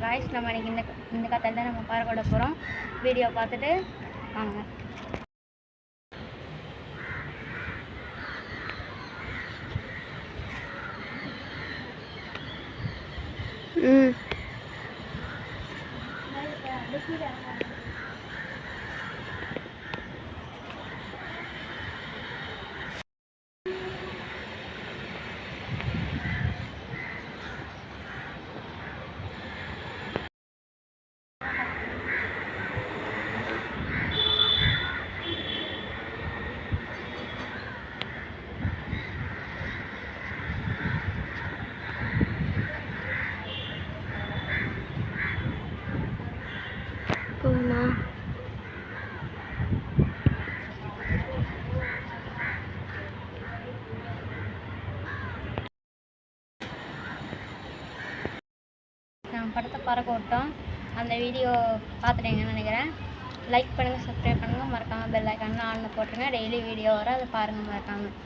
Guys நம்ம இன்றைக்கி இந்த கதை தான் நம்ம பார்க்க போகிறோம். வீடியோ பார்த்துட்டு வாங்க. நான் படத்தை பறக்க விட்டோம். அந்த வீடியோ பார்த்துட்டீங்கன்னு நினைக்கிறேன். லைக் பண்ணுங்கள், சப்ஸ்கிரைப் பண்ணுங்கள், மறக்காமல் பெல் ஐக்கான் ஆன்ல போட்டுருங்க. டெய்லி வீடியோ வர அதை பாருங்கள் மறக்காமல்.